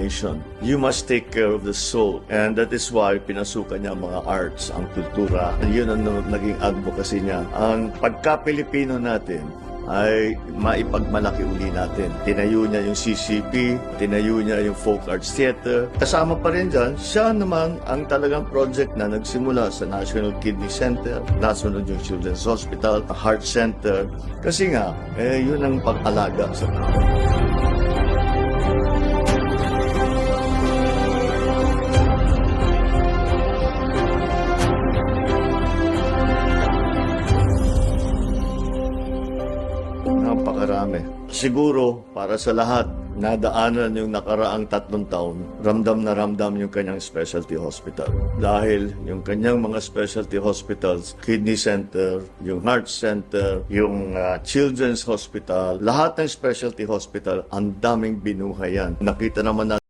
nation. You must take care of the soul. And that is why pinasukan niya ang mga arts, ang kultura. Yun ang naging advocacy niya. Ang pagka-Pilipino natin ay maipagmalaki uli natin. Tinayo niya yung CCP, tinayo niya yung Folk Arts Theater. Kasama pa rin dyan, siya naman ang talagang project na nagsimula sa National Kidney Center, nasunod yung Children's Hospital, Heart Center. Kasi nga, yun ang pag-alaga sa tao. Napakarami. Siguro, para sa lahat, nadaanan yung nakaraang 3 taon, ramdam na ramdam yung kanyang specialty hospital. Dahil yung kanyang mga specialty hospitals, Kidney Center, yung Heart Center, yung Children's Hospital, lahat ng specialty hospital, ang daming binuhayan. Nakita naman natin